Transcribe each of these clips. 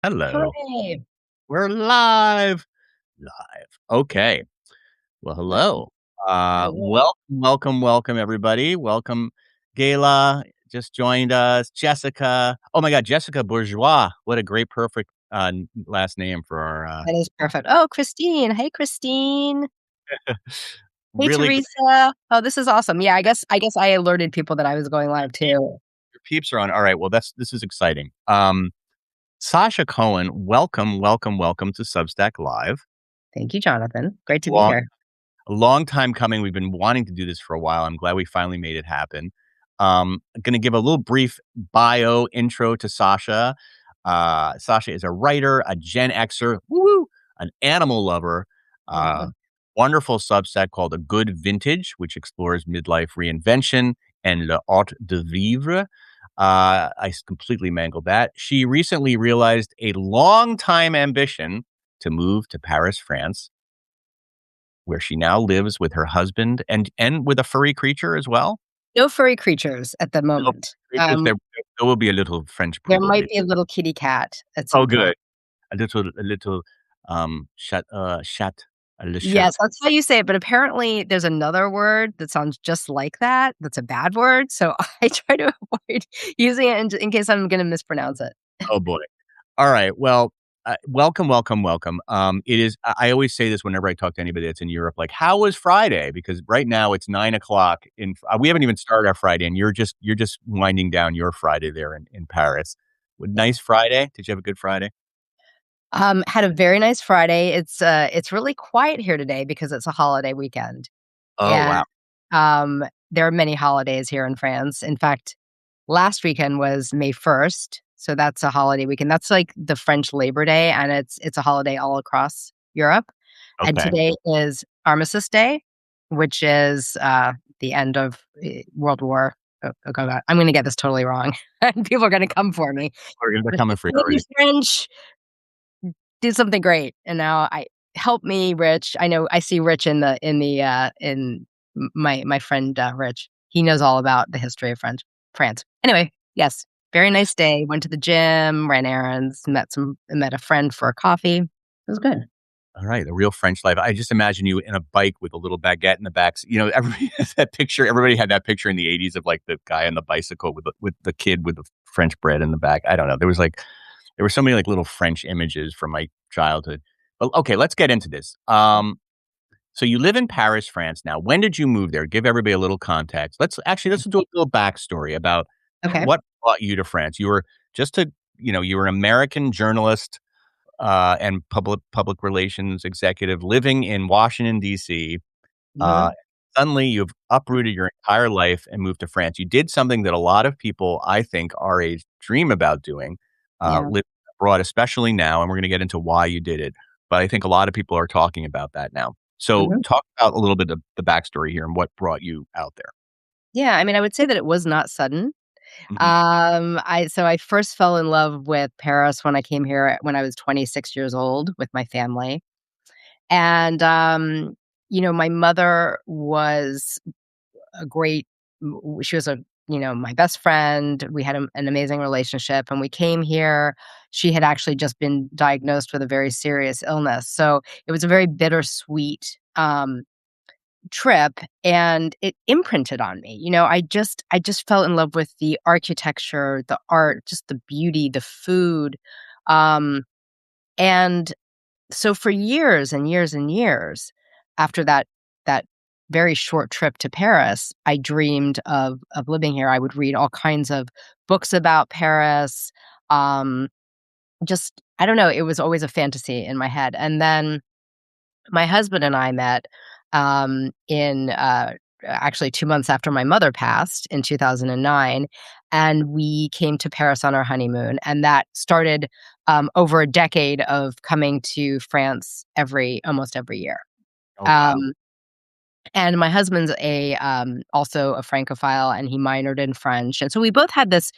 Hello. Hooray. We're live. Live. Okay. Well, hello. Hello. Welcome, everybody. Welcome, Gayla. Just joined us. Jessica. Oh my God, Jessica Bourgeois. What a great, perfect last name for our That is perfect. Oh, Christine. Hey, Christine. Hey, really great. Teresa. Oh, this is awesome. Yeah, I guess I alerted people that I was going live too. Your peeps are on. All right. Well, this is exciting. Sasha Cohen, welcome to Substack Live. Thank you, Jonathan. Great to be Long here. a long time coming. We've been wanting to do this for a while. I'm glad we finally made it happen. Going to give a little brief bio intro to Sasha. Sasha is a writer, a Gen Xer, woo, an animal lover, uh, Mhm. wonderful subset called A Good Vintage, which explores midlife reinvention and le art de vivre. Completely mangled that. She recently realized a long time ambition to move to Paris, France, where she now lives with her husband and with a furry creature as well. No furry creatures at the Little moment. creatures, there will be a little French There poodle, might maybe. be a little kitty cat at Oh, some point. good. A little, chat, le Yes, chat. that's how you say it. But apparently, there's another word that sounds just like that. That's a bad word. So I try to avoid using it in case I'm going to mispronounce it. Oh, boy. All right. Well, welcome. It is. I always say this whenever I talk to anybody that's in Europe. Like, how was Friday? Because right now it's 9 o'clock. We haven't even started our Friday, and you're just winding down your Friday there in Paris. Yeah. Nice Friday. Did you have a good Friday? Had a very nice Friday. It's really quiet here today because it's a holiday weekend. Oh, And wow. there are many holidays here in France. In fact, last weekend was May 1st, so that's a holiday weekend. That's like the French Labor Day, and it's a holiday all across Europe. And Okay. today is Armistice Day, which is the end of World War. Oh God, I'm going to get this totally wrong, and people are going to come for me. They're But coming for you the already. French do something great. And now I help me, Rich. I know I see Rich in my friend Rich. He knows all about the history of France. Anyway, yes, very nice day. Went to the gym, ran errands, met a friend for a coffee. It was good. All right, the real French life. I just imagine you in a bike with a little baguette in the back. Everybody has that picture. Everybody had that picture in the '80s of like the guy on the bicycle with the kid with the French bread in the back. I don't know. There were so many like little French images from my childhood. But okay, let's get into this. So you live in Paris, France now. When did you move there? Give everybody a little context. Let's do a little backstory about Okay. what brought you to France. You were an American journalist and public relations executive living in Washington D.C. Uh, Hmm. Suddenly, you've uprooted your entire life and moved to France. You did something that a lot of people, I think, our age dream about doing, Yeah. living abroad, especially now. And we're going to get into why you did it. But I think a lot of people are talking about that now. So, Hmm. talk about a little bit of the backstory here and what brought you out there. Yeah. I mean, I would say that it was not sudden. Hmm. I first fell in love with Paris when I came here when I was 26 years old with my family. And, my mother was a great, she was my best friend. We had an amazing relationship and we came here. She had actually just been diagnosed with a very serious illness. So it was a very bittersweet, trip and it imprinted on me. I just fell in love with the architecture, the art, just the beauty, the food. Um, and so for years and years and years after that very short trip to Paris, I dreamed of living here. I would read all kinds of books about Paris. Um, just I don't know, it was always a fantasy in my head. And then my husband and I met in actually 2 months after my mother passed in 2009, and we came to Paris on our honeymoon, and that started over a decade of coming to France almost every year. Oh, wow. Um, and my husband's a also a Francophile, and he minored in French, and so we both had this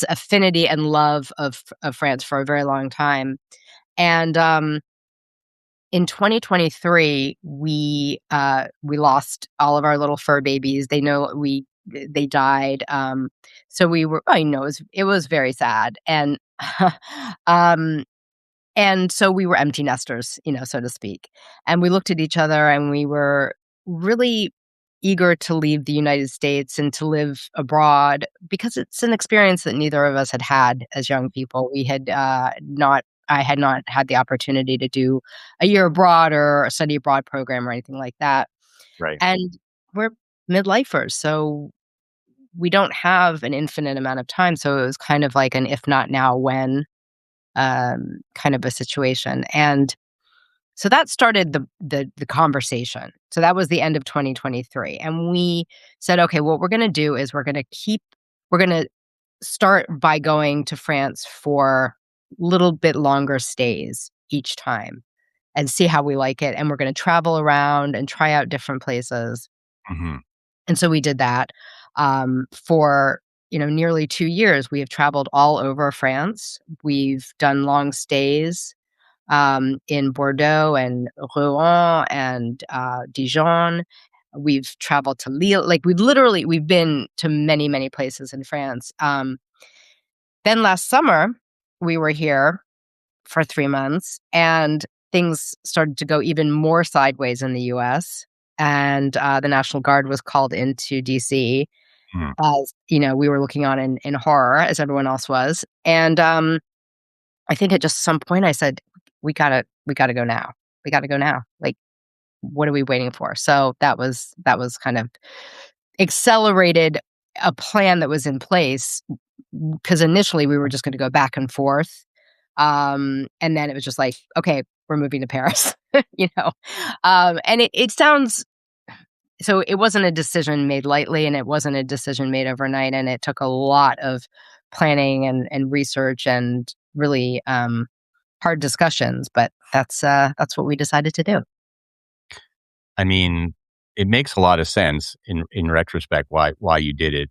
affinity and love of France for a very long time. And in 2023, we lost all of our little fur babies. They died. So we were, I know it was very sad, and um, And so we were empty nesters, so to speak. And we looked at each other and we were really eager to leave the United States and to live abroad because it's an experience that neither of us had had as young people. We had not, I had not had the opportunity to do a year abroad or a study abroad program or anything like that. Right. And we're midlifers. So we don't have an infinite amount of time. So it was kind of like an if not now, when kind of a situation. And so that started the conversation. So that was the end of 2023, and we said, "Okay, what we're gonna do is we're gonna start by going to France for little bit longer stays each time and see how we like it, and we're gonna travel around and try out different places." Hmm. And so we did that, for, nearly 2 years. We have traveled all over France. We've done long stays in Bordeaux and Rouen and Dijon. We've traveled to Lille. Like we've been to many, many places in France. Then last summer, we were here for 3 months and things started to go even more sideways in the US. And the National Guard was called into DC Hmm. as, we were looking on in horror as everyone else was. And I think at just some point I said, we gotta go now. We gotta go now. Like, what are we waiting for? So that was kind of accelerated a plan that was in place because initially we were just gonna go back and forth. And then it was just like, okay, we're moving to Paris, you know? And it sounds so it wasn't a decision made lightly and it wasn't a decision made overnight. And it took a lot of planning and research and really hard discussions, but that's what we decided to do. I mean, it makes a lot of sense in retrospect why you did it.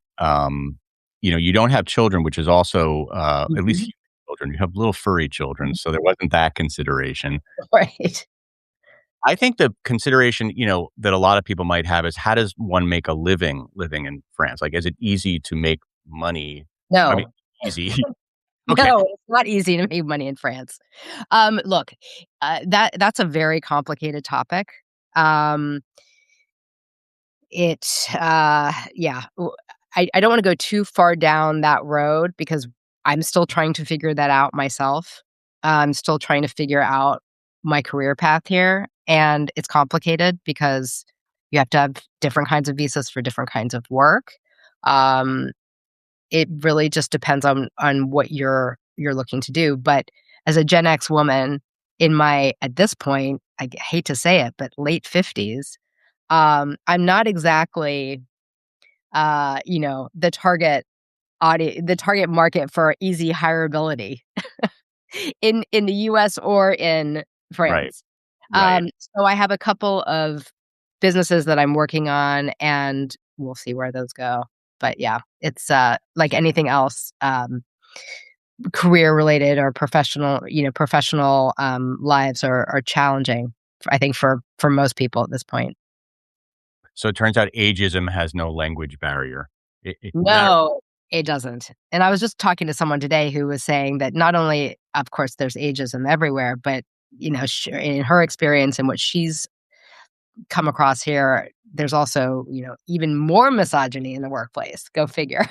You don't have children, which is also at least Mhm. human children. You have little furry children, so there wasn't that consideration. Right. I think the consideration, that a lot of people might have is how does one make a living living in France? Like, is it easy to make money? I mean, No. easy. Okay. No, it's not easy to make money in France. Look, that's a very complicated topic. Um, yeah, I don't wanna go too far down that road because I'm still trying to figure that out myself. I'm still trying to figure out my career path here, and it's complicated because you have to have different kinds of visas for different kinds of work. Um, it really just depends on what you're looking to do, but as a Gen X woman in my at this point, hate to say it, but late 50s, I'm not exactly, the target market for easy hireability in the US or in Right. France. Right. So I have a couple of businesses that I'm working on, and we'll see where those go. But yeah, it's, like anything else, career related or professional, lives are challenging, I think for most people at this point. So it turns out ageism has no language barrier. Is that No, it doesn't. And I was just talking to someone today who was saying that not only, of course, there's ageism everywhere, but in her experience and what she's come across here, there's also even more misogyny in the workplace. Go figure.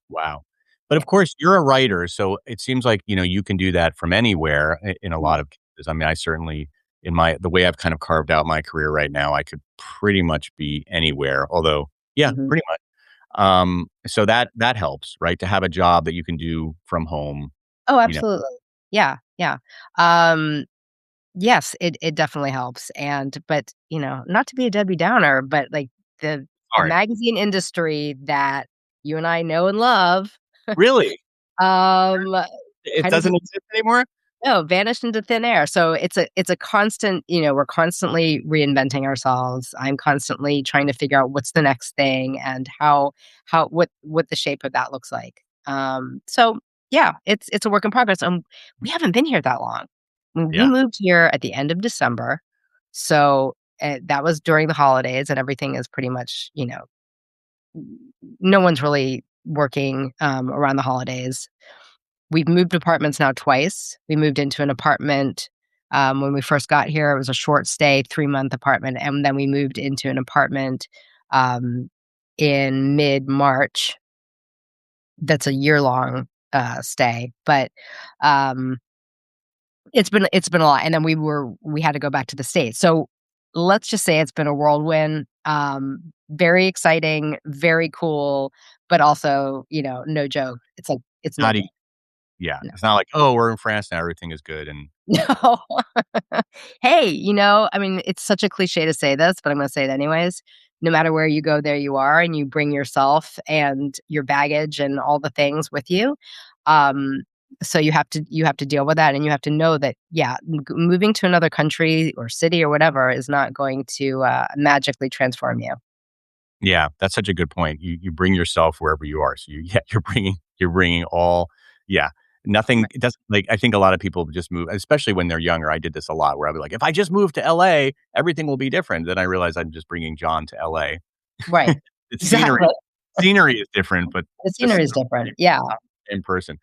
wow? But of course, you're a writer, so it seems like, you can do that from anywhere in a lot of cases. I mean, I certainly the way I've kind of carved out my career right now, I could pretty much be anywhere. Although, yeah, Mhm. pretty much. So that helps, right? To have a job that you can do from home, Oh, you know, absolutely. Yeah, yeah. Um, yes, it definitely helps. And but not to be a Debbie Downer, but like the hard. magazine industry that you and I know and love, Really? um, It kind of doesn't exist anymore? no, vanished into thin air. So it's a constant, we're constantly reinventing ourselves. I'm constantly trying to figure out what's the next thing and what the shape of that looks like. So yeah, it's a work in progress. We haven't been here that long. We Yeah. moved here at the end of December. So that was during the holidays and everything is pretty much, no one's really working around the holidays. We've moved apartments now twice. We moved into an apartment, when we first got here. It was a short stay, 3-month apartment, and then we moved into an apartment, um, in mid-March that's a year-long, stay, but, um, it's been a lot, and then we had to go back to the States, so let's just say it's been a whirlwind, very exciting, very cool, but also, no joke. It's like, it's no Not joke. e yeah, No. it's not like, "Oh, we're in France now, everything is good," and No. Hey, I mean, it's such a cliche to say this, but I'm gonna say it anyways. No matter where you go, there you are, and you bring yourself and your baggage and all the things with you. Um, so you have to deal with that, and you have to know that, yeah, moving to another country or city or whatever is not going to magically transform you. yeah, that's such a good point. You bring yourself wherever you are. So yeah, you're bringing all yeah. Nothing Right. it doesn't like, I think a lot of people just move, especially when they're younger. I did this a lot where I'd be like, "If I just move to LA, everything will be different." Then I realized I'm just bringing John to LA. Right. The Exactly. scenery is different, but The the scenery is different. Yeah. in person.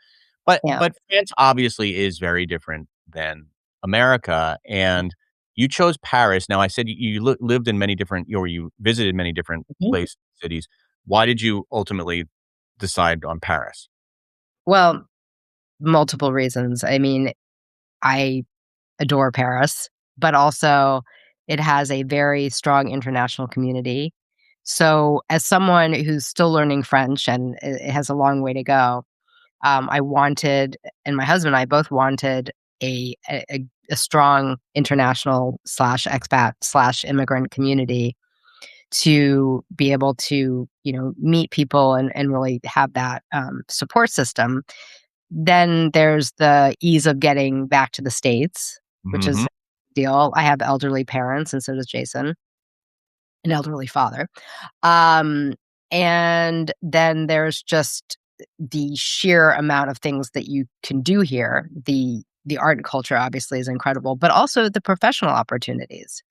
But Yeah. but France obviously is very different than America, and you chose Paris. Now I said you lived in many different, or you visited many different Mhm. places, cities. Why did you ultimately decide on Paris? Well, multiple reasons. I mean, I adore Paris, but also it has a very strong international community. So, as someone who's still learning French and it has a long way to go, I wanted, and my husband and I both wanted a strong international slash expat slash immigrant community to be able to, meet people and really have that support system. Then there's the ease of getting back to the States, which is Mhm. a deal. I have elderly parents, and so does Jason, an elderly father. Um, and then there's just the sheer amount of things that you can do here. The art and culture obviously is incredible, but also the professional opportunities.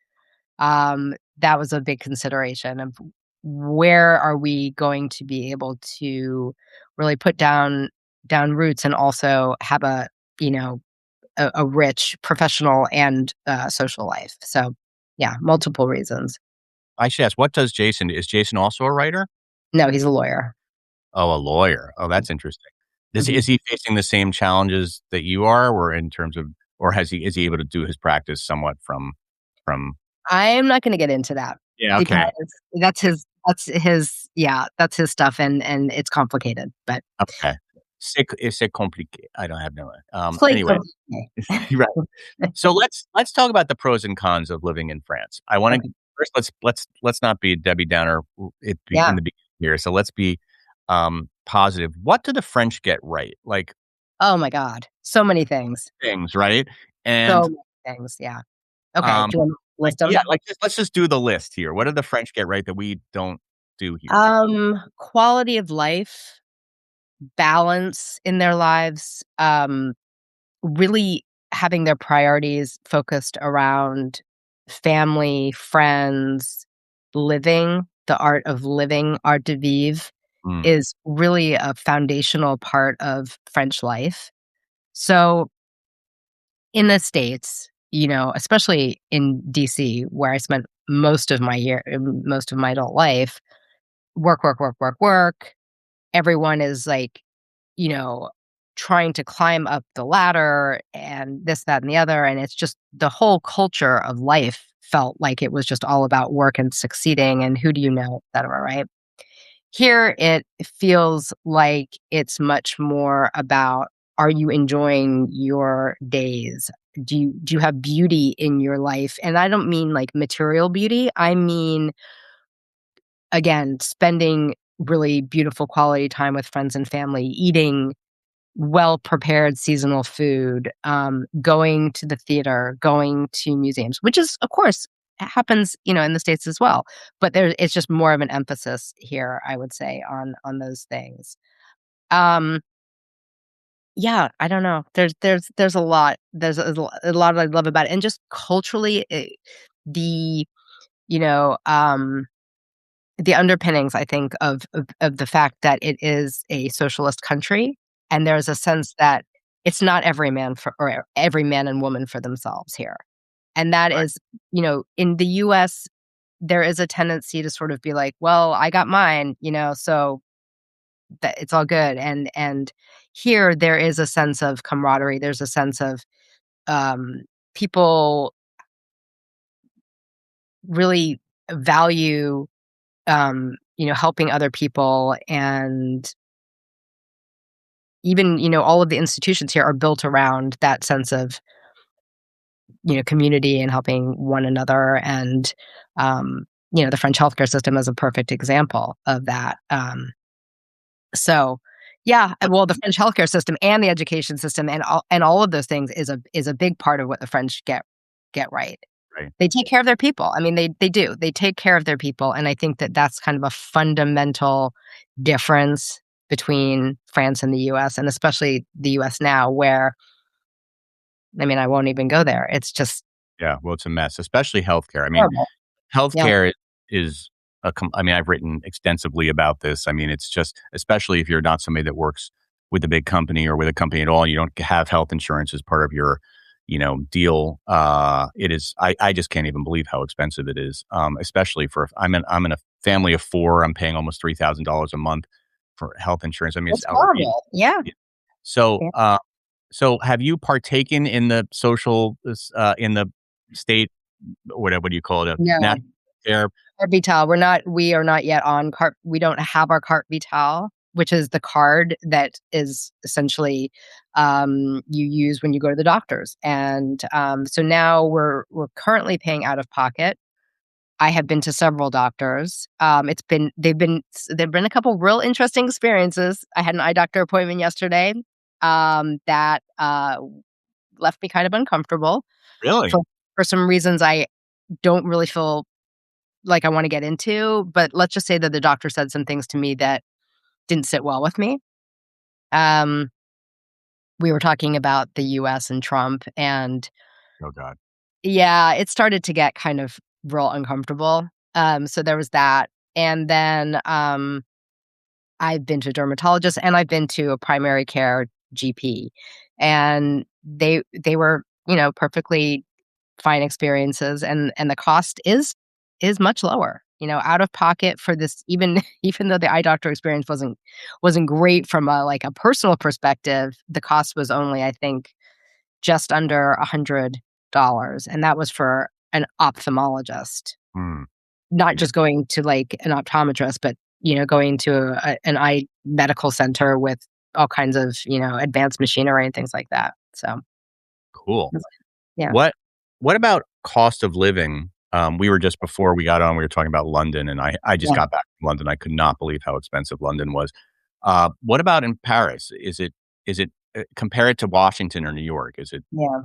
That was a big consideration of where are we going to be able to really put down roots and also have you know, a rich professional and, social life. So, yeah, multiple reasons. I should ask, what does Jason is Jason also a writer? No, he's a lawyer. Oh, a lawyer. Oh, that's interesting. Mhm. Is he facing the same challenges that you are, or in terms of, or has he is he able to do his practice somewhat from I'm not gonna get into that Yeah, because okay. that's his stuff, and it's complicated, but Okay. C'est compliqué. I don't have no play anyway, compliqué. right. So let's talk about the pros and cons of living in France. I wanna Okay. first let's not be a Debbie Downer it be in Yeah. the beginning here. So let's be positive. What do the French get right? Like Oh my god. So many things. things, right? So And many things, yeah. Okay, um do you want to list yeah, them? like let's just do the list here. What do the French get right that we don't do here? Quality of life, balance in their lives, really having their priorities focused around family, friends, living, the art of living, art de vivre Mm, is really a foundational part of French life. So, in the States, especially in DC, where I spent most of my adult life, work, work, work, work, work. Everyone is like, you know, trying to climb up the ladder and this, that, and the other. And it's just the whole culture of life felt like it was just all about work and succeeding and who do you know, et cetera, right? Here, it feels like it's much more about, are you enjoying your days? Do you have beauty in your life? And I don't mean like material beauty. I mean, again, spending really beautiful quality time with friends and family, eating well-prepared seasonal food, going to the theater, going to museums, which is, of course, happens, in the States as well. But it's just more of an emphasis here, I would say, on those things. Um, yeah, I don't know. There's a lot. There's a lot I love about it, and just culturally, the you know, the underpinnings, I think, of the fact that it is a socialist country And there's a sense that it's not every man for or every man and woman for themselves here. And that Right. is, in the US, there is a tendency to sort of be like, well, I got mine, so that it's all good. And here there is a sense of camaraderie. There's a sense of um, people really value helping other people, and even all of the institutions here are built around that sense of community and helping one another. And the French healthcare system is a perfect example of that. So yeah, well, the French healthcare system and the education system and all of those things is a big part of what the French get right. Right. They take care of their people. I mean, they do. They take care of their people, and I think that that's kind of a fundamental difference between France and the US, and especially the US now, where I mean, I won't even go there. It's just Yeah. Well, it's a mess, especially healthcare. I mean, horrible. Yeah. healthcare is I mean, I've written extensively about this. I mean, it's just, especially if you're not somebody that works with a big company or with a company at all, you don't have health insurance as part of your, deal. It is, I just can't even believe how expensive it is. Especially I'm in a family of four. I'm paying almost $3,000 a month for health insurance. I mean, it's It's outrageous. horrible. Yeah. Yeah. So, Yeah. so have you partaken in the in the state, whatever, what do you call it? A No. national care. Carte Vitale, we are not yet on cart we don't have our Carte Vitale, which is the card that is essentially, you use when you go to the doctors. And, so now we're currently paying out of pocket. I have been to several doctors. There've been a couple real interesting experiences. I had an eye doctor appointment yesterday, that, left me kind of uncomfortable Really? for some reasons I don't really feel like I wanna get into, but let's just say that the doctor said some things to me that didn't sit well with me. Um, we were talking about the US and Trump, and Oh god. yeah, it started to get kind of real uncomfortable. So there was that. And then, I've been to a dermatologist and I've been to a primary care GP, and they were, perfectly fine experiences, and the cost is much lower. Out of pocket for this, even even though the eye doctor experience wasn't great from a personal perspective, the cost was only, I think, just under $100, and that was for an ophthalmologist, Hmm. not Yeah. just going to like an optometrist, but going to an eye medical center with all kinds of advanced machinery and things like that. So Cool. yeah, What what about cost of living? We were just before we got on, we were talking about London, and I just yeah, got back from London. I could not believe how expensive London was. What about in Paris? Is it compare it to Washington or New York? Is it yeah.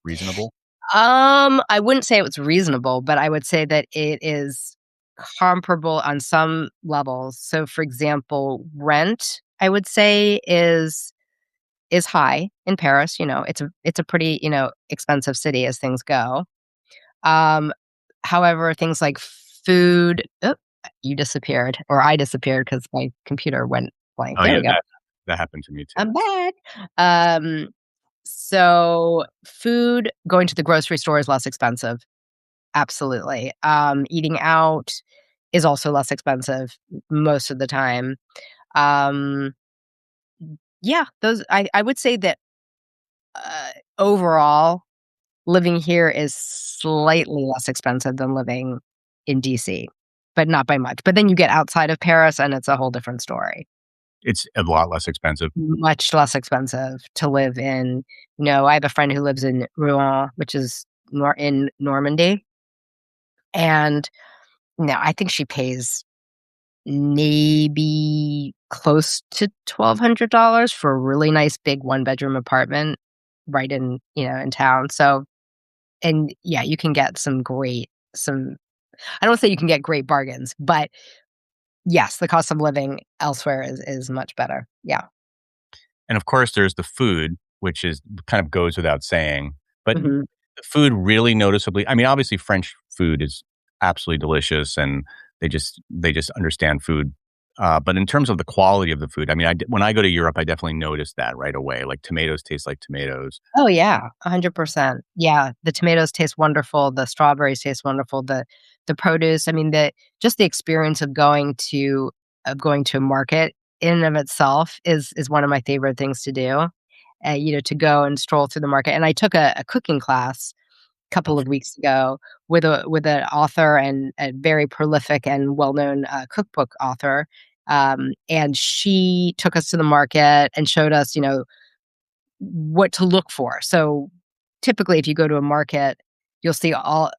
reasonable? I wouldn't say it was reasonable, but I would say that it is comparable on some levels. So, for example, rent, I would say is high in Paris. It's a pretty expensive city as things go. Um, However, things like food. Oh, you disappeared, or I disappeared because my computer went blank. Oh There yeah, we go. that happened to me too. I'm back. Um, so food, going to the grocery store is less expensive. Absolutely. Eating out is also less expensive most of the time. Um, yeah, those I would say that, overall, living here is slightly less expensive than living in DC, but not by much. But then you get outside of Paris and it's a whole different story. It's a lot less expensive. Much less expensive to live in. I have a friend who lives in Rouen, which is in Normandy, and no, I think she pays maybe close to $1,200 for a really nice big one-bedroom apartment right in town. So, and yeah, you can get some I don't say you can get great bargains, but yes, the cost of living elsewhere is much better. Yeah. And of course, there's the food, which is kind of goes without saying. But Mhm. the food really noticeably, I mean, obviously French food is absolutely delicious, and they just understand food But in terms of the quality of the food, I mean, when I go to Europe, I definitely notice that right away. Like tomatoes taste like tomatoes. Oh, yeah, 100%. Yeah, the tomatoes taste wonderful, the strawberries taste wonderful, the produce, I mean, just the experience of going to a market in and of itself is one of my favorite things to do, to go and stroll through the market, and I took a cooking class a couple of weeks ago with an author and a very prolific and well-known, cookbook author, and she took us to the market and showed us, what to look for. So typically, if you go to a market, you'll see a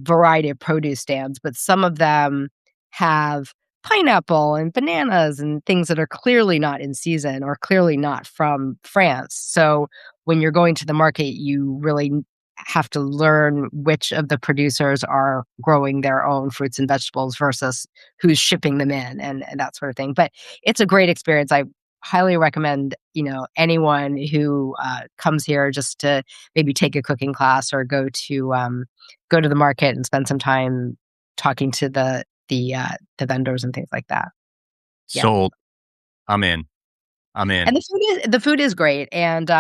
variety of produce stands, but some of them have pineapple and bananas and things that are clearly not in season or clearly not from France. So when you're going to the market, you really have to learn which of the producers are growing their own fruits and vegetables versus who's shipping them in and that sort of thing. But it's a great experience. I highly recommend, anyone who comes here just to maybe take a cooking class or go to the market and spend some time talking to the vendors and things like that. Yeah, Sold. I'm in. I'm in. and the food is great, and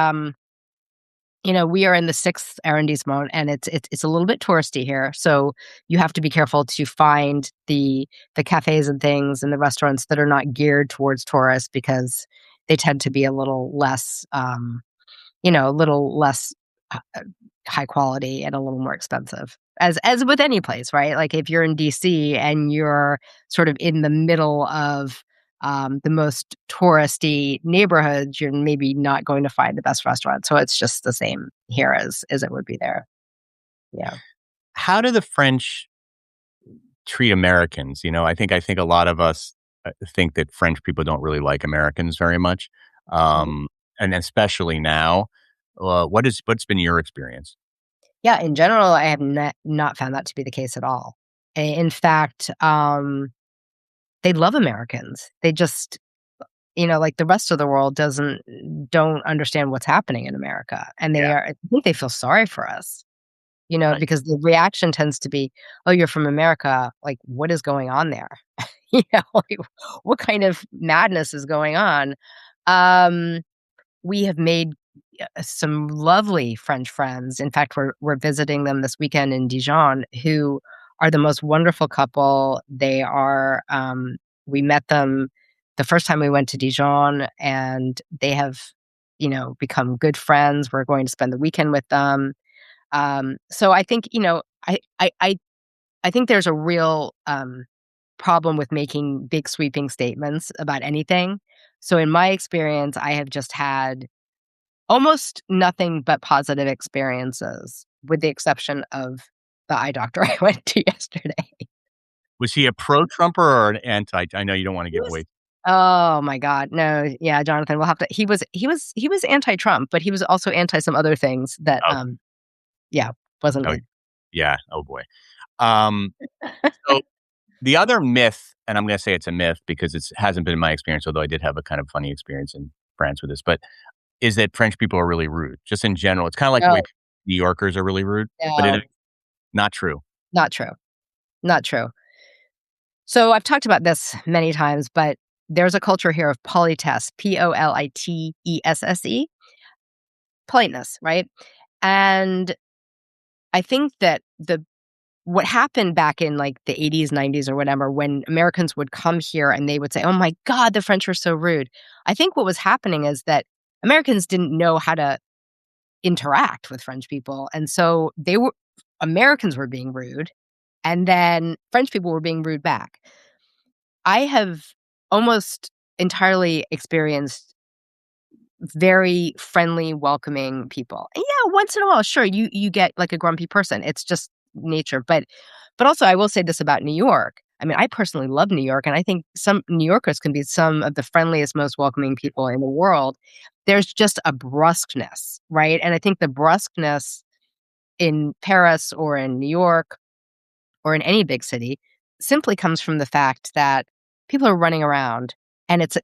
we are in the sixth arrondissement, and it's a little bit touristy here, so you have to be careful to find the cafes and things and the restaurants that are not geared towards tourists because they tend to be a little less uh, high quality and a little more expensive. As with any place, right? Like if you're in DC and you're sort of in the middle of the most touristy neighborhoods, you're maybe not going to find the best restaurant. So it's just the same here as it would be there. Yeah. How do the French treat Americans? I think a lot of us think that French people don't really like Americans very much, Mhm. um, and especially now. What's been your experience? Yeah. In general, I have not found that to be the case at all. In fact, they love Americans. They just like the rest of the world don't understand what's happening in America, and Yeah, I think they feel sorry for us, right. because the reaction tends to be, "Oh, you're from America, like, what is going on there?" Like, what kind of madness is going on? Um, we have made, some lovely French friends. In fact, we're visiting them this weekend in Dijon, who are the most wonderful couple. We met them the first time we went to Dijon, and they have, become good friends. We're going to spend the weekend with them. So I think, I think there's a real, problem with making big sweeping statements about anything. So in my experience, I have just had almost nothing but positive experiences, with the exception of the eye doctor I went to yesterday. Was he a pro-Trumper or an anti? I know you don't wanna He give was away. Oh my god, no, yeah, Jonathan, we'll have to he was anti-Trump, but he was also anti some other things that, Oh, yeah, wasn't oh, good. yeah. Oh, boy. Um, so the other myth, and I'm gonna say it's a myth because it hasn't been my experience, although I did have a kind of funny experience in France with this, but is that French people are really rude, just in general. It's kinda like the way No, New Yorkers are really rude, but it is no, not true. not true, not true. So I've talked about this many times, but there's a culture here of politesse, politesse, politeness, right? And I think that the what happened back in, like, the '80s, '90s, or whatever, when Americans would come here and they would say, "Oh my god, the French are so rude." I think what was happening is that Americans didn't know how to interact with French people, and so Americans were being rude, and then French people were being rude back. I have almost entirely experienced very friendly, welcoming people. And yeah, once in a while, sure, you get like a grumpy person. It's just nature. But also I will say this about New York. I mean, I personally love New York, and I think some New Yorkers can be some of the friendliest, most welcoming people in the world. There's just a brusqueness, right? And I think the brusqueness in Paris or in New York or in any big city simply comes from the fact that people are running around, and it's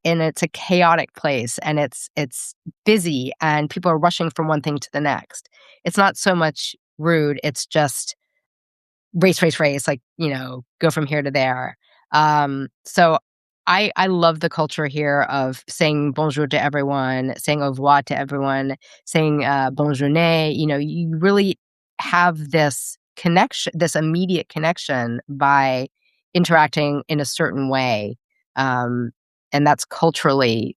a chaotic place, and it's busy, and people are rushing from one thing to the next. It's not so much rude, it's just race, race, race, like, go from here to there. So I love the culture here of saying bonjour to everyone, saying au revoir to everyone, saying, bonne journée. You really have this connection, this immediate connection by interacting in a certain way, um, and that's culturally,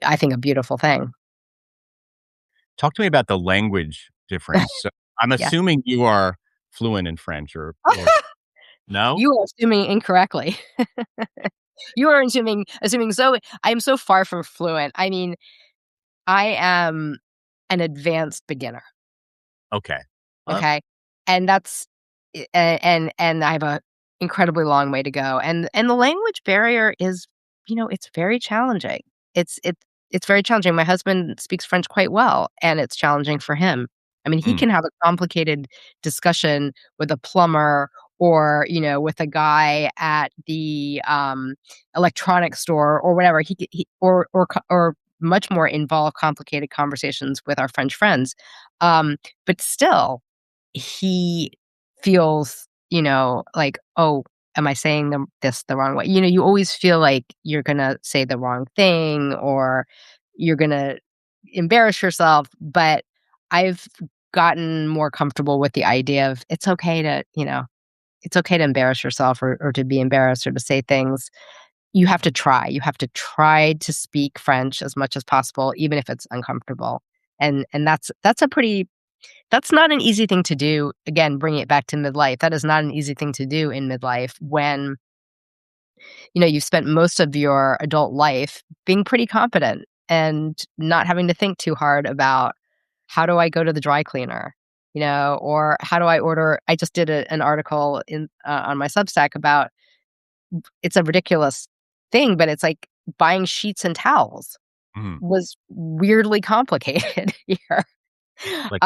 I think, a beautiful thing. Talk to me about the language difference. So, I'm Yeah. assuming you are fluent in French or no? You are assuming incorrectly. You are assuming so I am so far from fluent. I mean, I am an advanced beginner. Okay. Uh, Okay, and that's and I have a incredibly long way to go, and the language barrier is, it's very challenging. It's very challenging. My husband speaks French quite well, and it's challenging for him. I mean, he mm, can have a complicated discussion with a plumber or, with a guy at the, electronics store or whatever. He or much more involved, complicated conversations with our French friends, but still he feels, like, "Oh, am I saying this the wrong way?" You always feel like you're gonna say the wrong thing or you're gonna embarrass yourself, but I've gotten more comfortable with the idea of it's okay to embarrass yourself or to be embarrassed or to say things. You have to try. You have to try to speak French as much as possible, even if it's uncomfortable. And that's not an easy thing to do. Again, bringing it back to midlife, that is not an easy thing to do in midlife when, you've spent most of your adult life being pretty competent and not having to think too hard about how do I go to the dry cleaner, or how do I order. I just did an article on my Substack about it's a ridiculous thing, but it's like buying sheets and towels mm, was weirdly complicated here. like,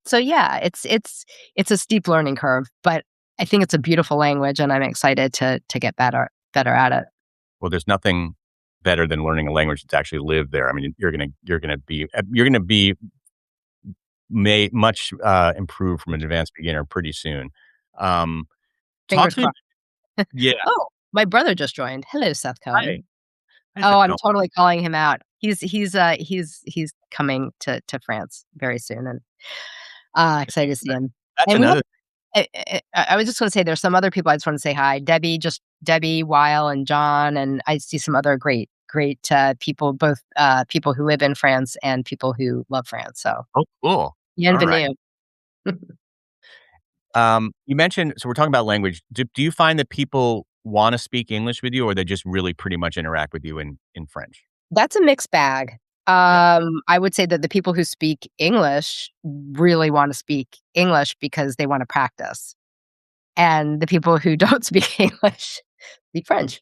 So yeah, it's a steep learning curve, but I think it's a beautiful language, and I'm excited to get better at it. well, there's nothing better than learning a language that's actually lived there. I mean, you're gonna be may much, improved from an advanced beginner pretty soon. Um, talk Fingers to me. crossed. Yeah. Oh, my brother just joined. Hello, Seth Hi. Cohen. How's Oh, it I'm going? totally calling him out. He's coming to France very soon, and excited to see him. That's And we have another I was just gonna say there's some other people I just wanna say hi. Debbie, Weil, and John, and I see some other great, people, both, people who live in France and people who love France, so Oh, cool. Alright. bienvenue. You mentioned so we're talking about language. Do you find that people wanna speak English with you, or they just really pretty much interact with you in French? That's a mixed bag. Yeah. I would say that the people who speak English really wanna speak English because they wanna practice, and the people who don't speak English speak French.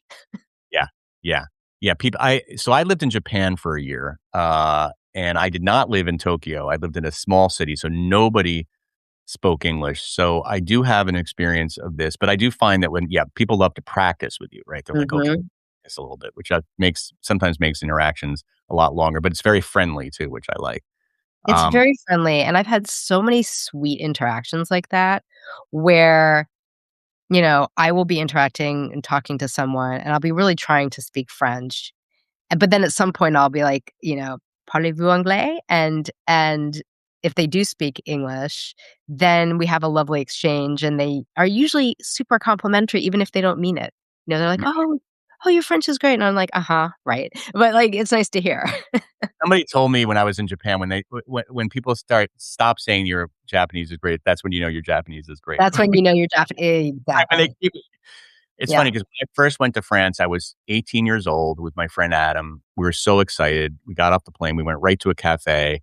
Yeah. Yeah. Yeah, people I lived in Japan for a year, and I did not live in Tokyo. I lived in a small city, so nobody spoke English. So I do have an experience of this, but I do find that when people love to practice with you, right? They're like, "Okay, Mhm. this a little bit," which, sometimes makes interactions a lot longer, but it's very friendly too, which I like. It's Um very friendly, and I've had so many sweet interactions like that where, I will be interacting and talking to someone, and I'll be really trying to speak French, but then at some point I'll be like, "Parlez-vous anglais?" And if they do speak English, then we have a lovely exchange, and they are usually super complimentary even if they don't mean it. They're like, "Oh, your French is great," and I'm like, "Uh-huh, right." But, like, it's nice to hear. Somebody told me when I was in Japan when people stop saying your Japanese is great, that's when you know your Japanese is great. That's when you know you're Right, when they exactly. keep it's Yeah. funny because when I first went to France, I was 18 years old with my friend Adam. We were so excited. We got off the plane, we went right to a cafe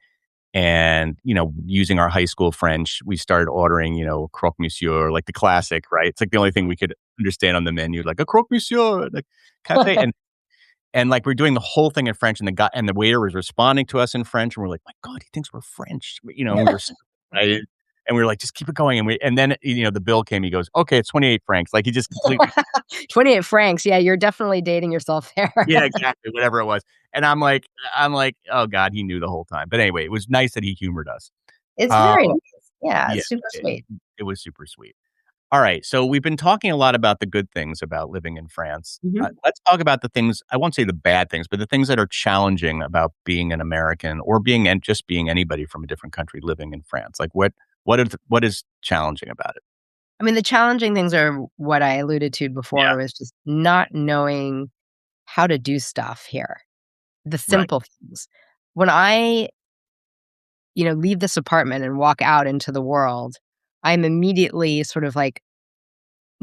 and, using our high school French, we started ordering, croque monsieur, like the classic, right? It's like the only thing we could understand on the menu, like a croque monsieur, like cafe and, like, we're doing the whole thing in French, and the waiter was responding to us in French, and we're like, "My god, he thinks we're French." And we were so excited, and we were like, "Just keep it going," and then, the bill came, he goes, "Okay, it's 28 francs." Like, he just completely 28 francs, yeah, you're definitely dating yourself there. yeah, exactly, whatever it was, and I'm like, "Oh god, he knew the whole time." But anyway, it was nice that he humored us. It's Um, very nice. Yeah, yeah, it's super it sweet. it was super sweet. All right. So we've been talking a lot about the good things about living in France. Mhm. Let's talk about the things, I won't say the bad things, but the things that are challenging about being an American or being and just being anybody from a different country living in France. Like what is challenging about it? I mean, the challenging things are what I alluded to Yeah. before was just not knowing how to do stuff here, the Right. simple things. When I, leave this apartment and walk out into the world, I'm immediately sort of like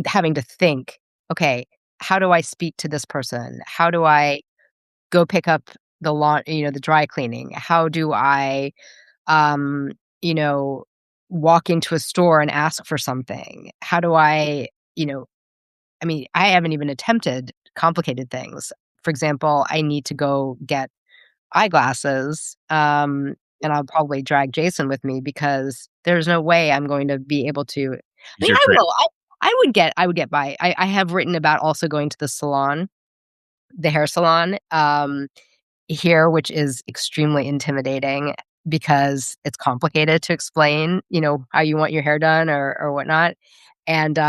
having to think, okay, how do I speak to this person? How do I go pick up the dry cleaning? How do I, um, you know, walk into a store and ask for something? How do I, you know, I mean, I haven't even attempted complicated things. For example, I need to go get eyeglasses, and I'll probably drag Jason with me because there's no way I'm going to be able to. I Use mean, your I trip. will. I would get by. I have written about also going to the salon, the hair salon, here, which is extremely intimidating because it's complicated to explain, how you want your hair done or whatnot. And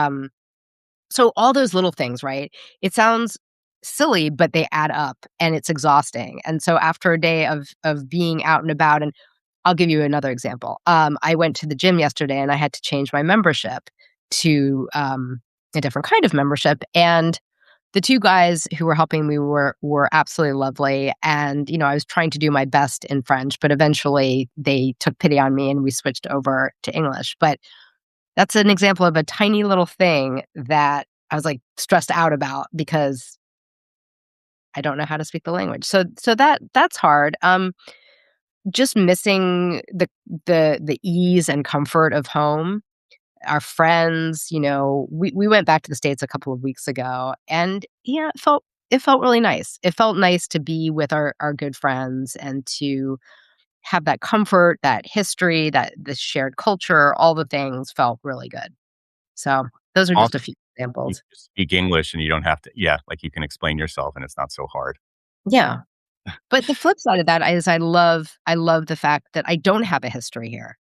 so all those little things, right? It sounds silly, but they add up and it's exhausting. And so after a day of being out and about, and I'll give you another example. I went to the gym yesterday and I had to change my membership to a different kind of membership. And the two guys who were helping me were absolutely lovely. And, I was trying to do my best in French, but eventually they took pity on me and we switched over to English. But that's an example of a tiny little thing that I was, like, stressed out about because I don't know how to speak the language. So that's hard. Just missing the ease and comfort of home, our friends, we went back to the States a couple of weeks ago, and, yeah, it felt really nice. It felt nice to be with our good friends and to have that comfort, that history, that the shared culture, all the things felt really good. So, those are just Also, a few you examples. just speak English and you don't have to, yeah, like you can explain yourself and it's not so hard. Yeah, but the flip side of that is I love the fact that I don't have a history here.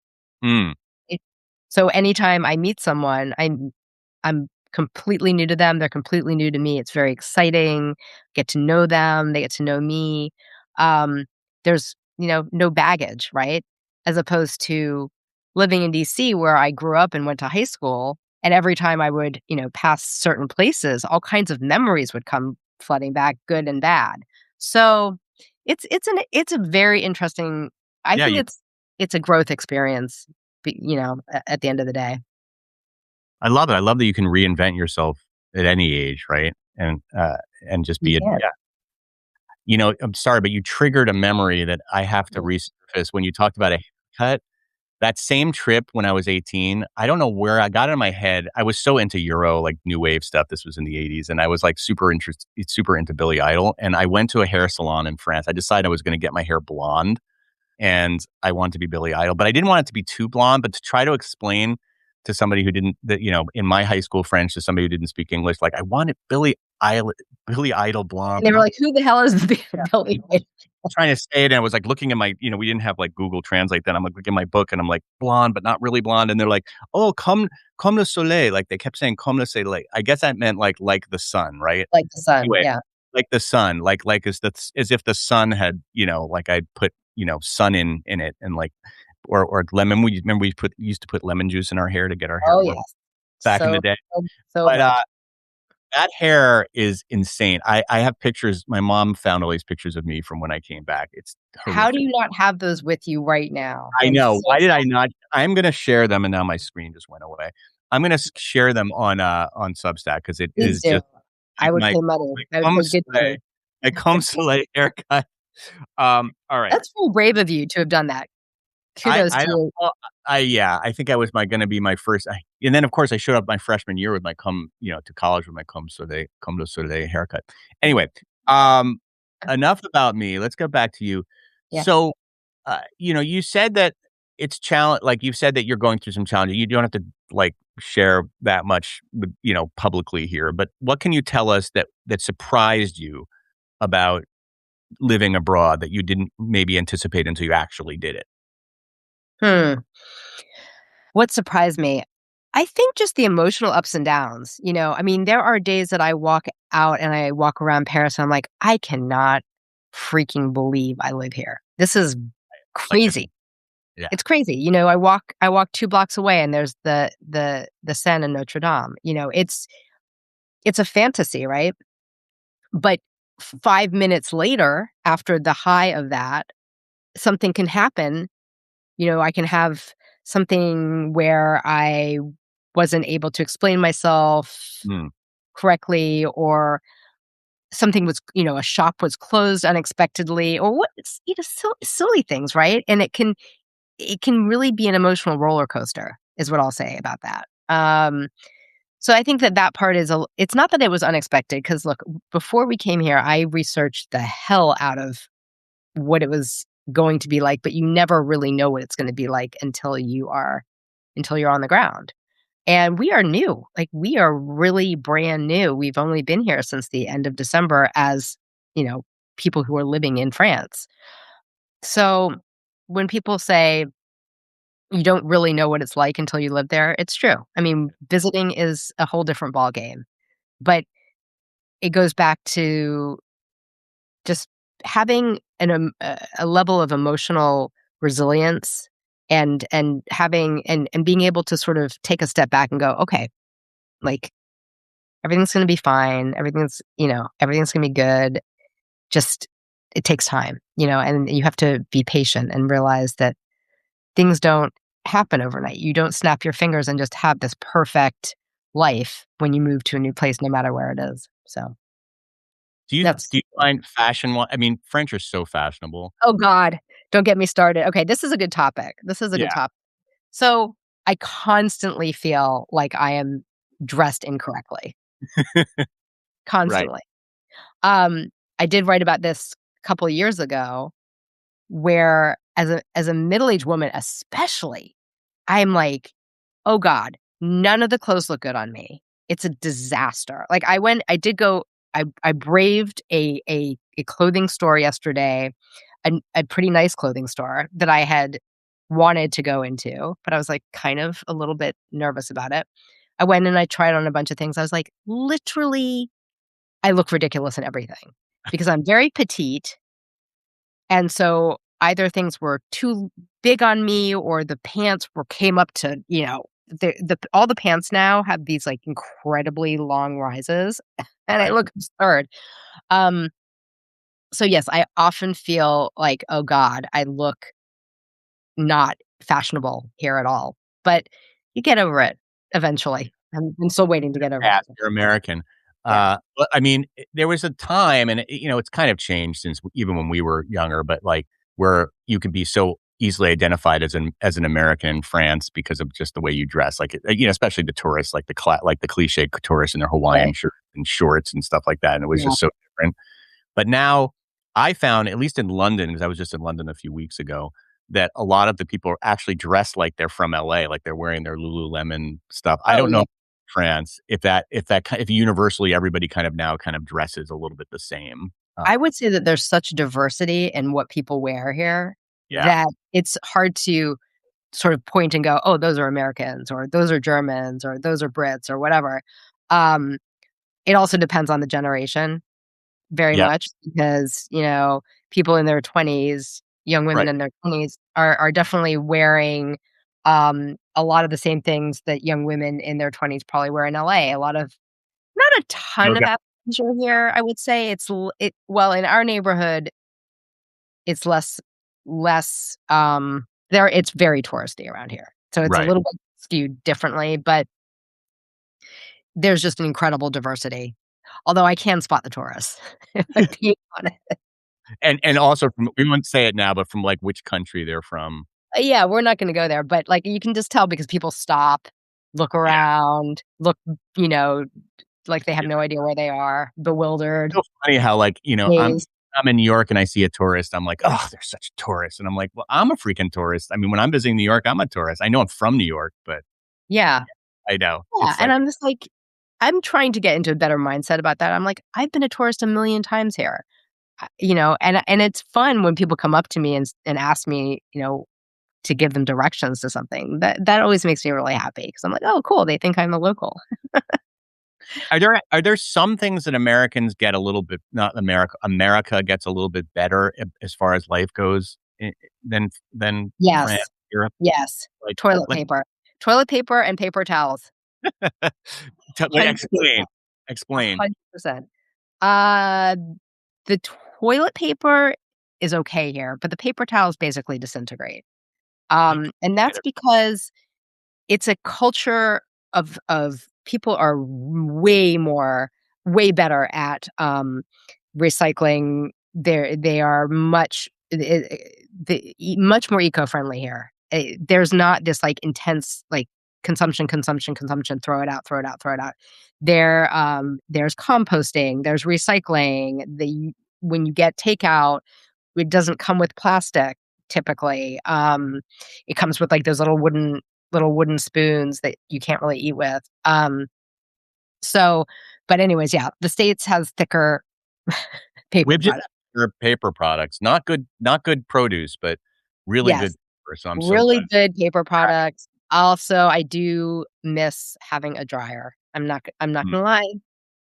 Mm. It So anytime I meet someone, I'm completely new to them, they're completely new to me, it's very exciting, get to know them, they get to know me. Um, there's, no baggage, right? As opposed to living in DC where I grew up and went to high school, and every time I would, pass certain places, all kinds of memories would come flooding back, good and bad. So, it's a very interesting. I Yeah, think it's a growth experience, at the end of the day. I love it. I love that you can reinvent yourself at any age, right? And just You be a can. yeah. I'm sorry, but you triggered a memory that I have to Yeah. resurface when you talked about a haircut. That same trip when I was 18, I don't know where I got it in my head. I was so into Euro, like new wave stuff. This was in the 80s, and I was like super into Billy Idol. And I went to a hair salon in France. I decided I was going to get my hair blonde and I wanted to be Billy Idol, but I didn't want it to be too blonde, but to try to explain to somebody who didn't that, in my high school French to somebody who didn't speak English, like I wanted Billy Idol blonde, And they but were not like, "Who the hell is the Billy Wade?" trying to say it. And I was like looking at my, we didn't have like Google Translate then. I'm like looking at my book and I'm like blonde, but not really blonde. And they're like, oh, comme le soleil. Like they kept saying comme le soleil. I guess that meant like the sun, right? Like the sun, Anyway, yeah. like the sun, like as if the sun had, like I'd put, sun in it and like or lemon. We remember used to put lemon juice in our hair to get our hair Oh, more yes. back in So, the day. so, so But much. that hair is insane. I have pictures. My mom found all these pictures of me from when I came back. It's How do horrific. you not have those with you right now? I I'm know. so Why did I not? I'm gonna share them, and now my screen just went away. I'm gonna share them on Substack because it Please is do. just I would my pay money. my I would cum pay good soleil, money. my cum soleil haircut. All right. That's very brave of you to have done that. Kudos I to don't you. well, yeah, I think I was gonna be my first and then, of course, I showed up my freshman year with my to college with my cum de soleil haircut. Anyway, um, enough about me, let's go back to you. Yeah. So, you said that it's challenge like, you said that you're going through some challenges. You don't have to, like, share that much with publicly here, but what can you tell us that surprised you about living abroad that you didn't maybe anticipate until you actually did it? Hmm. What surprised me? I think just the emotional ups and downs, I mean, there are days that I walk out and I walk around Paris and I'm like, "I cannot freaking believe I live here. This is Like this. crazy." Yeah. It's crazy, I walk 2 blocks away and there's the Seine and Notre Dame, it's a fantasy, right? But 5 minutes later, after the high of that, something can happen. I can have something where I wasn't able to explain myself Mm, correctly, or something was, a shop was closed unexpectedly, or what, silly things, right? And it can really be an emotional roller coaster, is what I'll say about that. So I think that part is it's not that it was unexpected, because look, before we came here, I researched the hell out of what it was going to be like, but you never really know what it's gonna be like until you're on the ground. And we are new, like, we are really brand new. We've only been here since the end of December as, you know, people who are living in France. So, when people say you don't really know what it's like until you live there, it's true. I mean, visiting is a whole different ballgame, but it goes back to just having a level of emotional resilience, and having and being able to sort of take a step back and go, "Okay, like, everything's gonna be fine. Everything's gonna be good. Just it takes time," and you have to be patient and realize that things don't happen overnight. You don't snap your fingers and just have this perfect life when you move to a new place, no matter where it is. So, that's do you find I mean, French are so fashionable. oh god, don't get me started. Okay, this is a good topic. This is a good Yeah. topic. So, I constantly feel like I am dressed incorrectly, Right. constantly. Um, I did write about this a couple of years ago, where as a middle-aged woman especially, I'm like, "Oh god, none of the clothes look good on me. It's a disaster." Like, I did go I braved a clothing store yesterday, a pretty nice clothing store that I had wanted to go into, but I was, like, kind of a little bit nervous about it. I went and I tried on a bunch of things. I was like, literally, I look ridiculous in everything because I'm very petite, and so either things were too big on me, or the pants came up to, the all the pants now have these, like, incredibly long rises, and I Right. look absurd. Um, so yes, I often feel like, "Oh god, I look not fashionable here at all." But you get over it eventually. I'm still waiting to get over Pass, it. you're American. Yeah. But I mean, there was a time, and it's kind of changed since even when we were younger, but like where you could be so easily identified as an American in France because of just the way you dress, like especially the tourists, like like the cliche tourists in their Hawaiian Right. shirt and shorts and stuff like that, and it was Yeah. just so different. But now I found, at least in London, because I was just in London a few weeks ago, that a lot of the people are actually dressed like they're from LA, like they're wearing their Lululemon stuff. I Oh, don't know yeah. in France if universally everybody kind of now kind of dresses a little bit the same. I would say that there's such diversity in what people wear here Yeah, that it's hard to sort of point and go, "Oh, those are Americans," or "Those are Germans," or "Those are Brits," or whatever. Um, it also depends on the generation very yeah, much, because, people in their 20s, young women right. in their 20s are definitely wearing, a lot of the same things that young women in their 20s probably wear in LA. A lot of not a ton of Yoga, athleisure here, I would say. Well, in our neighborhood, it's less, there it's very touristy around here. So it's a right. little bit skewed differently, but there's just an incredible diversity. Although I can spot the tourists, if I'm being honest. And also from, we won't say it now, but from like which country they're from. Yeah, we're not gonna go there, but, like, you can just tell because people stop, look Yeah, around, look, you know, like they have yeah. no idea where they are, bewildered, So funny how like dazed. I'm in New York and I see a tourist. I'm like, oh, they're such tourists, and I'm like, well, I'm a freaking tourist. I mean, when I'm visiting New York, I'm a tourist. I know I'm from New York, but Yeah. I know Yeah, it's and like I'm just like, I'm trying to get into a better mindset about that. I'm like, "I've been a tourist a million times here." And it's fun when people come up to me and ask me, to give them directions to something. That always makes me really happy because I'm like, "Oh, cool, they think I'm a local." Are there some things that Americans get a little bit, not America gets a little bit better as far as life goes than France, Yes. Europe? Yes. Like Toilet like paper. Toilet paper and paper towels. like, 100%. explain. 100%. Uh, the toilet paper is okay here, but the paper towels basically disintegrate. I And get that's it. because it's a culture of people are way better at, recycling. They are much more eco-friendly here. There's not this, like, intense, like, consumption, throw it out, throw it out, throw it out. There's composting, there's recycling. When you get takeout, it doesn't come with plastic typically. It comes with, like, those little wooden spoons that you can't really eat with. So but anyways, yeah, the States has thicker paper Widget product. or paper products, not good produce, but really good Yes, paper, so I'm so really glad. good paper products. Also, I do miss having a dryer. I'm not Mm, gonna lie,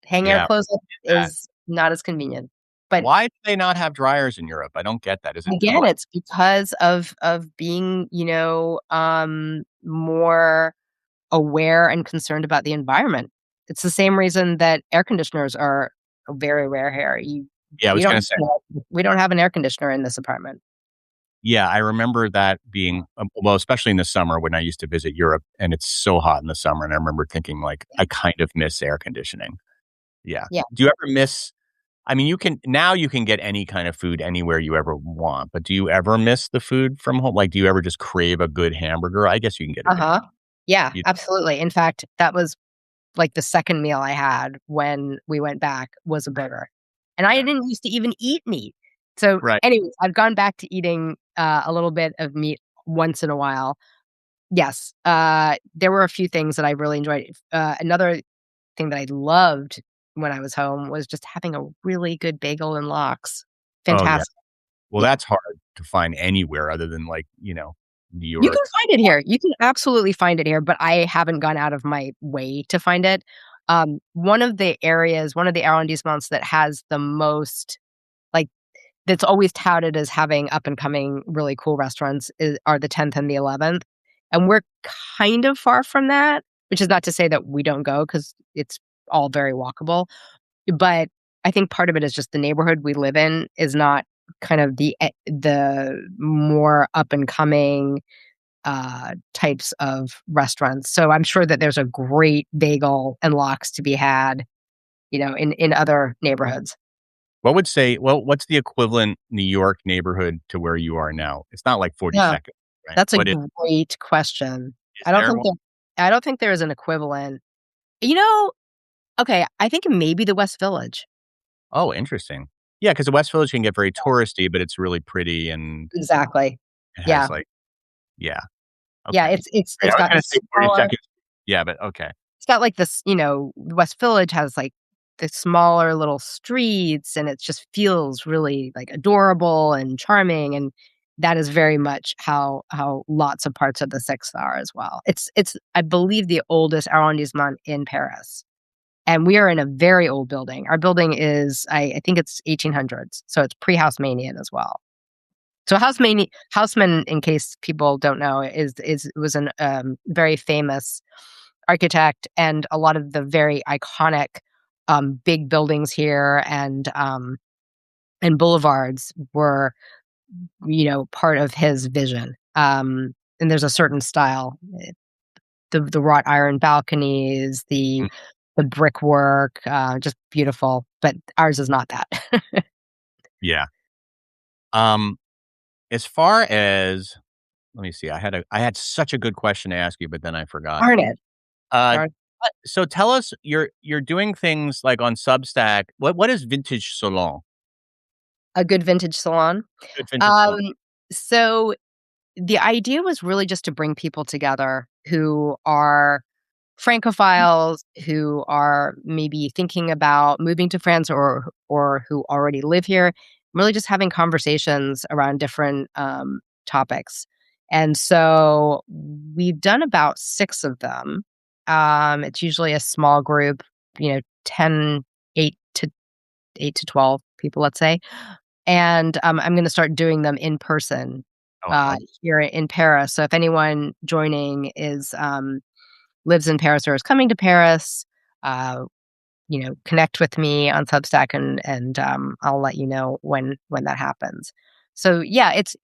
hanging our yeah, clothes up that. is not as convenient. But Why do they not have dryers in Europe? I don't get that. Is it again, cold? it's because of being, more aware and concerned about the environment. It's the same reason that air conditioners are very rare here. Yeah, I We was don't gonna say. we don't have an air conditioner in this apartment. Yeah, I remember that being, well, especially in the summer when I used to visit Europe, and it's so hot in the summer, and I remember thinking, like, I kind of miss air conditioning. Yeah. Yeah. Do you ever miss I mean, you can get any kind of food anywhere you ever want, but do you ever miss the food from home? Like, do you ever just crave a good hamburger? I guess you can get a good Uh-huh. Yeah, you absolutely. In fact, that was, like, the second meal I had when we went back was a burger, and I Yeah. didn't used to even eat meat. So, Right. anyways, I've gone back to eating, a little bit of meat once in a while. Yes, there were a few things that I really enjoyed. Another thing that I loved when I was home was just having a really good bagel and lox. Oh, yeah. Fantastic. Well, Yeah. that's hard to find anywhere other than, like, New You can York. find it here. You can absolutely find it here, but I haven't gone out of my way to find it. One of the arrondissements that has the most, like, that's always touted as having up and coming really cool restaurants are the 10th and the 11th, and we're kind of far from that, which is not to say that we don't go because it's all very walkable. But I think part of it is just the neighborhood we live in is not kind of the more up and coming, types of restaurants. So I'm sure that there's a great bagel and lox to be had, in other neighborhoods. What's the equivalent New York neighborhood to where you are now? It's not like Yeah, 42nd, right? that's a What great question. is I don't there think one? there I don't think there is an equivalent. You know, okay, I think maybe the West Village. Oh, interesting. Yeah, because the West Village can get very touristy, but it's really pretty and Exactly. it Yeah. has, like, yeah, Yeah, okay. it's I was got gonna this say smaller. 42nd. Yeah, but okay. It's got, like, this, the West Village has, like, the smaller little streets, and it just feels really, like, adorable and charming, and that is very much how lots of parts of the 6th are as well. It's, I believe, the oldest arrondissement in Paris, and we are in a very old building. Our building is, I think it's 1800s, so it's pre-Haussmannian as well. So Haussmann, in case people don't know, is was an, very famous architect, and a lot of the very iconic, big buildings here and boulevards were, part of his vision. And there's a certain style, the wrought iron balconies, Mm, the brickwork, just beautiful, but ours is not that. yeah. Um, as far as let me see, I had such a good question to ask you, but then I forgot. Darn it. Uh, Darn. so tell us, you're doing things like on Substack. What is Vintage Salon? A good vintage salon. Good Vintage Um, Salon. so the idea was really just to bring people together who are Francophiles, who are maybe thinking about moving to France or who already live here, really just having conversations around different, topics. And so we've done about 6 of them. It's usually a small group, 10, 8 to 8 to 12 people, let's say. And, I'm gonna start doing them in person, Oh, I love here in Paris. So if anyone joining lives in Paris or is coming to Paris, uh, connect with me on Substack and I'll let you know when that happens. So yeah, it's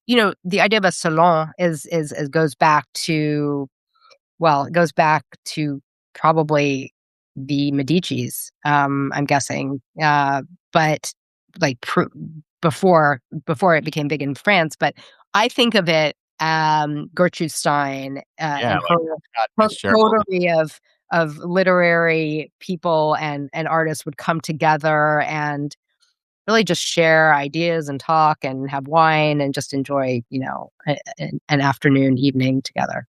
the idea of a salon is goes back to well, it goes back to probably the Medicis, I'm guessing, but, like, before it became big in France, but I think of it, Gertrude Stein, yeah, and like Scott her Fitzgerald. coterie of literary people and artists would come together and really just share ideas and talk and have wine and just enjoy, an afternoon, evening together.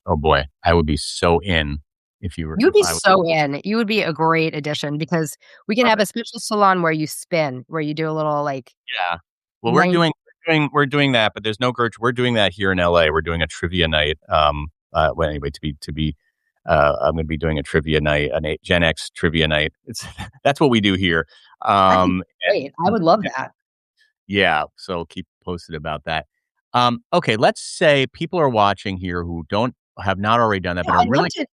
Oh boy, I would be so in if you were You'd if be I would so in. You would be a great addition because we can love have it. a special salon where you spin, where you do a little, like, Yeah. Well, 90. we're doing that, but there's no Gertrude. We're doing that here in LA. We're doing a trivia night. Well, anyway, I'm going to be doing a trivia night, Gen X trivia night. It's that's what we do here. That'd be And great. I would love that. yeah, so keep posted about that. Okay, let's say people are watching here who don't have not already done that, Yeah, but are I'd love really to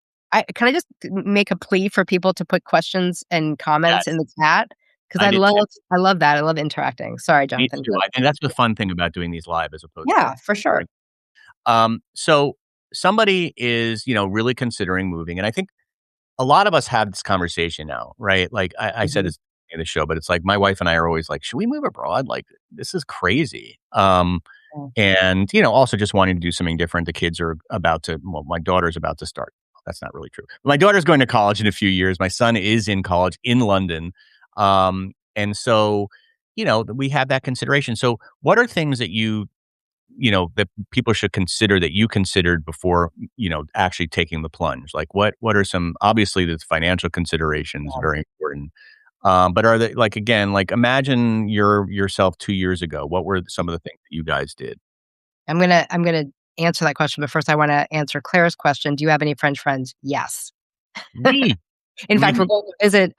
can I just make a plea for people to put questions and comments in yes, the chat? Because I did too. I love that. I love interacting. Sorry, Me Jonathan. too. Go I think that's the fun thing about doing these live as opposed to Yeah, for sure. recording. So somebody is, really considering moving, and I think a lot of us have this conversation now, right? Like I said Mhm. this in the show, but it's like my wife and I are always like, "Should we move abroad? Like this is crazy." Yeah. And also just wanting to do something different. The kids are about to. Well, my daughter's about to start. That's not really true. My daughter's going to college in a few years. My son is in college in London, and so we have that consideration. So, what are things that that people should consider that you considered before, actually taking the plunge? Like what are some obviously the financial considerations very important. But are they like again, like imagine yourself 2 years ago. What were some of the things that you guys did? I'm gonna answer that question, but first I wanna answer Claire's question. Do you have any French friends? Yes. Me. In fact, we're Mhm. going to visit,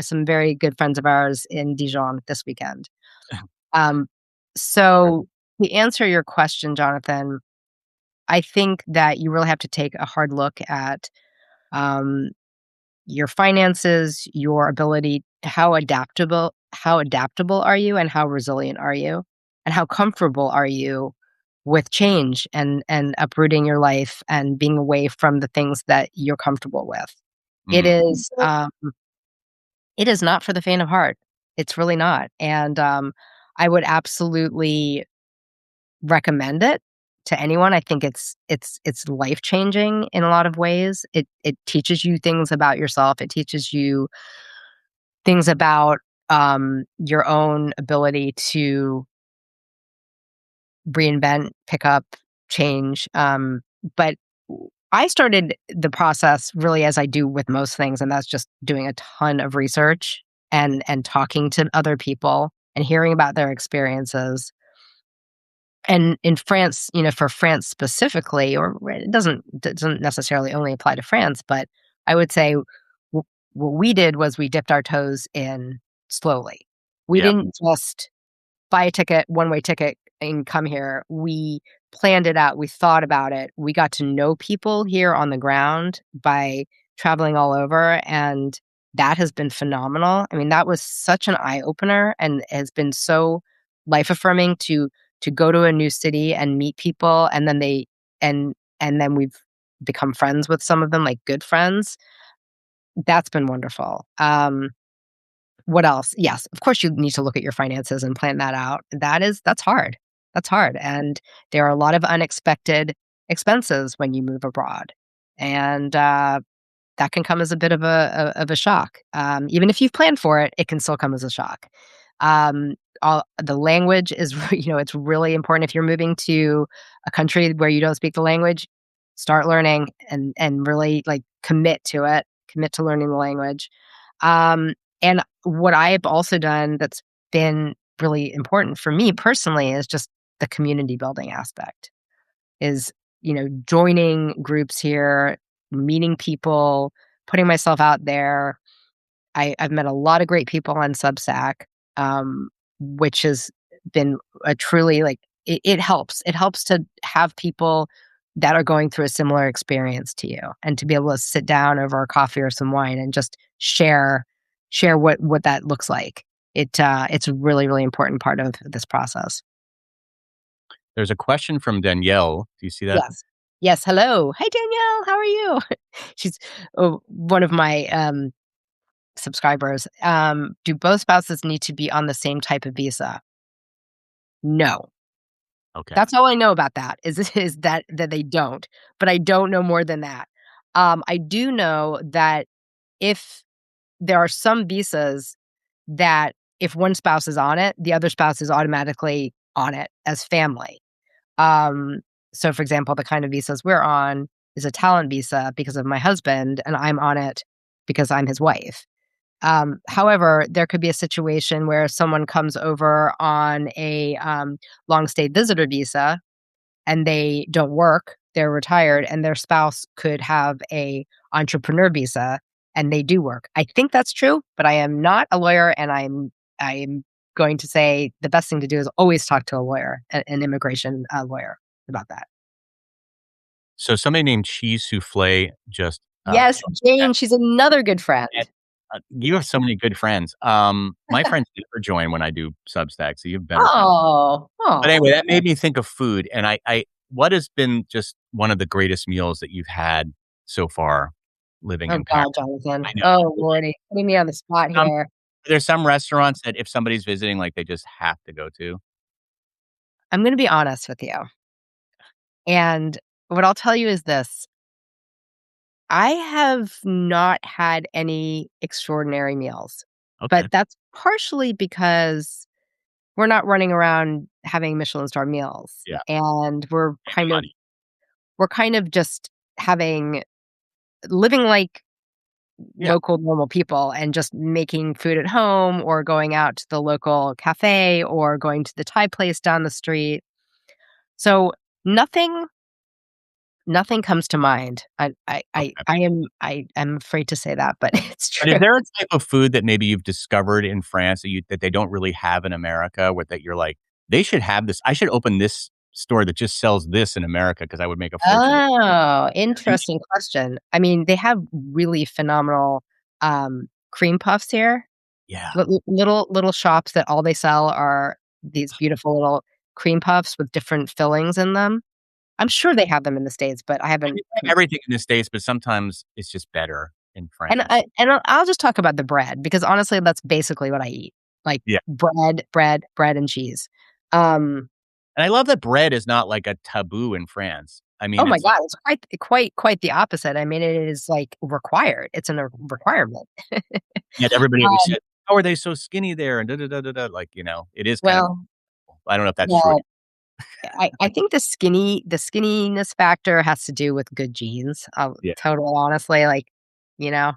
some very good friends of ours in Dijon this weekend. Um, so to answer your question, Jonathan, I think that you really have to take a hard look at, um, your finances, your ability how adaptable are you and how resilient are you? And how comfortable are you with change and uprooting your life and being away from the things that you're comfortable with? It Mm, is, it is not for the faint of heart. It's really not, and, I would absolutely recommend it to anyone. I think it's life-changing in a lot of ways. It teaches you things about yourself. It teaches you things about, your own ability to reinvent, pick up, change, but I started the process really as I do with most things, and that's just doing a ton of research and talking to other people and hearing about their experiences. And in France, for France specifically, or it doesn't necessarily only apply to France, but I would say what we did was we dipped our toes in slowly. We yeah. didn't just buy a ticket, one-way ticket, and come here. We planned it out, we thought about it, we got to know people here on the ground by traveling all over, and that has been phenomenal. I mean, that was such an eye-opener and has been so life-affirming to go to a new city and meet people, and then and then we've become friends with some of them, like good friends. That's been wonderful. What else? Yes, of course, you need to look at your finances and plan that out. That's hard. That's hard, and there are a lot of unexpected expenses when you move abroad, and, that can come as a bit of a shock. Even if you've planned for it, it can still come as a shock. Um, the language is it's really important if you're moving to a country where you don't speak the language, start learning and really, like, commit to learning the language. And what I've also done that's been really important for me personally is just the community building aspect. is, joining groups here, meeting people, putting myself out there. I've met a lot of great people on Substack, which has been a truly like it helps. It helps to have people that are going through a similar experience to you, and to be able to sit down over a coffee or some wine and just share what that looks like. It's a really, really important part of this process. There's a question from Danielle. Do you see that? Yes. Yes, hello. "Hey, Danielle, how are you?" She's, one of my, subscribers. "Do both spouses need to be on the same type of visa?" No. Okay. That's all I know about that, is that they don't, but I don't know more than that. I do know that if there are some visas that if one spouse is on it, the other spouse is automatically on it as family. Um, so for example, the kind of visas we're on is a talent visa because of my husband, and I'm on it because I'm his wife. However, there could be a situation where someone comes over on a long stay visitor visa and they don't work, they're retired, and their spouse could have a entrepreneur visa and they do work. I think that's true, but I am not a lawyer, and I'm going to say the best thing to do is always talk to a lawyer, an immigration lawyer about that. So somebody named Cheese Souffle just Yes, uh, Jane, she's another good friend. you have so many good friends. My friends never join when I do Substack, so you have better friends. Oh, But oh, anyway, that made me think of food, and I what has been just one of the greatest meals that you've had so far living oh in Paris? God, Jonathan. I know. Oh lordy, putting me on the spot Some here. there's some restaurants that if somebody's visiting, like, they just have to go to. I'm going to be honest with you, and what I'll tell you is this: I have not had any extraordinary meals, but Okay. that's partially because we're not running around having Michelin star meals, Yeah, and we're saving kind of money. we're kind of just having living like Yeah. local normal people and just making food at home or going out to the local cafe or going to the Thai place down the street. So nothing nothing comes to mind. Okay. I'm afraid to say that, but it's But is true. there a type of food that maybe you've discovered in France that they don't really have in America, where that you're like, "They should have this. I should open this store that just sells this in America because I would make a fortune." Oh, Any interesting question. I mean, they have really phenomenal, cream puffs here. Yeah. Little shops that all they sell are these beautiful little cream puffs with different fillings in them. I'm sure they have them in the States, but I I haven't mean, they have everything in the States, but sometimes it's just better in France. I'll just talk about the bread because honestly, that's basically what I eat, like Yeah. bread and cheese. Um, And I love that bread is not like a taboo in France. I oh mean, my it's like, god, it's quite the opposite. I mean, it is, like, required. It's a requirement. yet everybody always Um, said, "How are they so skinny there?" And da da da da da. Like, it is kind of well I don't know if that's true. well, I think the skinniness factor has to do with good genes, Yeah. total honestly, like, you know?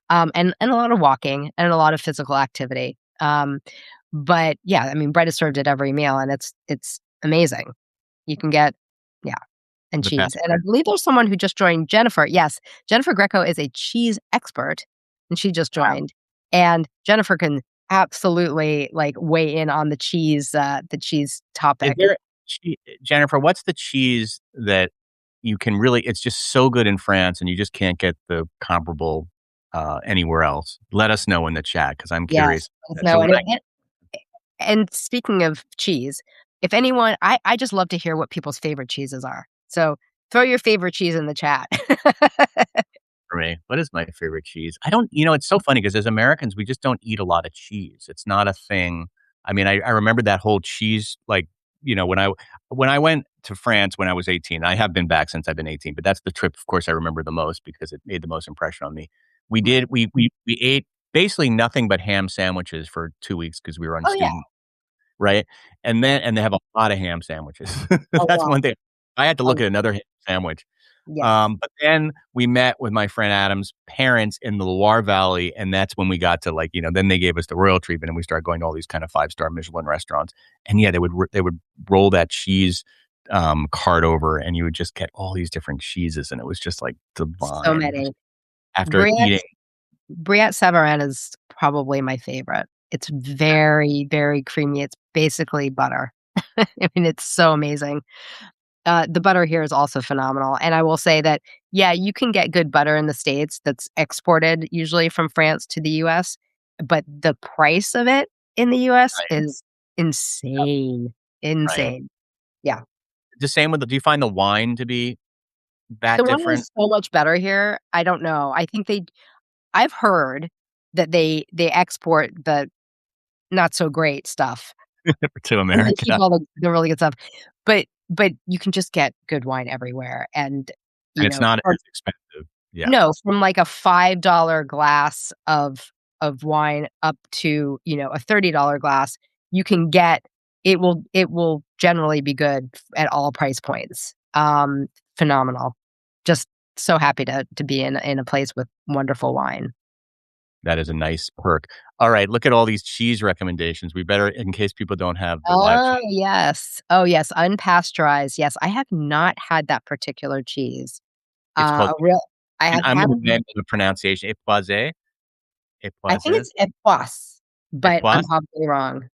And a lot of walking and a lot of physical activity. But yeah, I mean, bread is served at every meal, and it's amazing. You can get yeah, and The cheese. best And I bread. believe there's someone who just joined Jennifer. Yes, Jennifer Greco is a cheese expert, and she just Wow. joined. And Jennifer can absolutely like weigh in on the cheese Is topic. there Jennifer, what's the cheese that you can really it's just so good in France and you just can't get the comparable, anywhere else? Let us know in the chat because 'cause I'm Yes, curious about that. So no, when I and speaking of cheese, if anyone I just love to hear what people's favorite cheeses are. So, throw your favorite cheese in the chat. for me, what is my favorite cheese? I don't it's so funny because as Americans, we just don't eat a lot of cheese. It's not a thing. I mean, I remember that whole cheese, like, when I went to France when I was 18, I have been back since I've been 18, but that's the trip, of course, I remember the most because it made the most impression on me. We Right. did we ate basically nothing but ham sandwiches for 2 weeks because we were on Oh, yeah. student right? And they have a lot of ham sandwiches. A That's lot. one thing. I had to A look at another ham sandwich. yes. But then we met with my friend Adam's parents in the Loire Valley, and that's when we got to like, then they gave us the royal treatment, and we started going to all these kind of five-star Michelin restaurants. And yeah, they would roll that cheese cart over, and you would just get all these different cheeses, and it was just like So divine. many. After Brie eating, Brie Savarin is probably my favorite. It's very, very creamy. It's basically butter. I mean, it's so amazing. The butter here is also phenomenal, and I will say that, yeah, you can get good butter in the States that's exported usually from France to the US, but the price of it in the US right, is insane, right. insane. Yeah. The same with the do you find the wine to be The that wine different? is so much better here. I don't know. I think I've heard that they export the not so great stuff, To and they keep America, all the really good stuff, but you can just get good wine everywhere, and, and you it's know, not for as expensive. Yeah. no, from like a $5 glass of wine up to, a $30 glass, you can get it will generally be good at all price points. Phenomenal. Just so happy to be in a place with wonderful wine. That is a nice perk. Alright, look at all these cheese recommendations. We better in case people don't have the live Oh, cheese. yes. Oh, yes, unpasteurized. Yes, I have not had that particular cheese. It's called A real I and have I'm had gonna name the pronunciation, Époisses. I think Époisses? it's Epoisse, but I'm Époisse? probably wrong.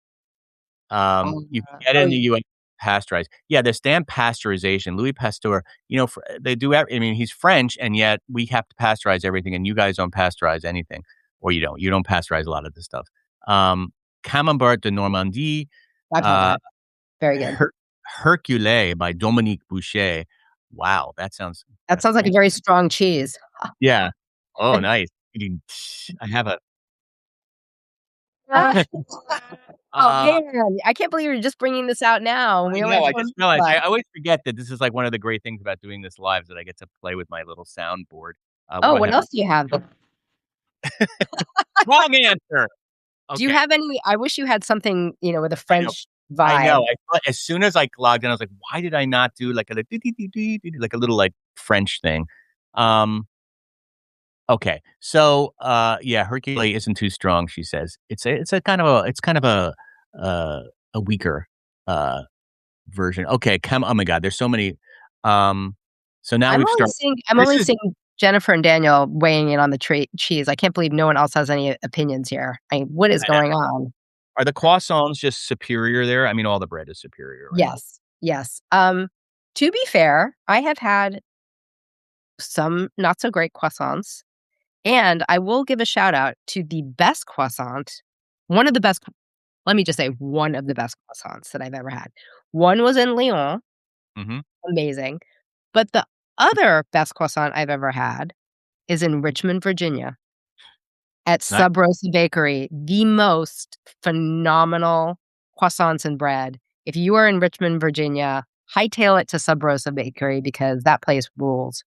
You can get it Oh, in the US pasteurized. Yeah, the stamp pasteurization, Louis Pasteur, for they do ev I mean, he's French, and yet we have to pasteurize everything, and you guys don't pasteurize anything, or you don't. You don't pasteurize a lot of this stuff. Um, Camembert de Normandie, I've had uh, that. Very good. Her Hercule by Dominique Boucher. Wow, that sounds That that's sounds like a French. very strong cheese. Yeah. Oh, nice. Eating I have a Ah. Oh, uh man, I can't believe you're just bringing this out now, and I we only know, have I 4 just minutes realized I left. always forget that this is, like, one of the great things about doing this live that I get to play with my little soundboard. What Oh, do I what have? else do you have? Wrong answer! Do you Okay, have any I wish you had something, with a I know. French I know, vibe. I thought as soon as I logged in, I was like, "Why did I not do, like, a like a little, like, French thing?" Um, okay, so, yeah, Hercule isn't too strong, she says. Uh, a weaker, uh, version. Okay, come oh my god, there's so many, um, so now I'm we've only started. seeing I'm This only is seeing Jennifer and Daniel weighing in on the cheese. I can't believe no one else has any opinions here. What is going on? Are the croissants just superior there? I mean, all the bread is superior, right? Yes, yes. To be fair, I have had some not so great croissants, and I will give a shout out to the best croissant, one of the best let me just say one of the best croissants that I've ever had. One was in Lyon, Mhm. amazing, but the other best croissant I've ever had is in Richmond, Virginia, at Ni Sub Rosa Bakery, the most phenomenal croissants and bread. If you are in Richmond, Virginia, hightail it to Sub Rosa Bakery because that place rules.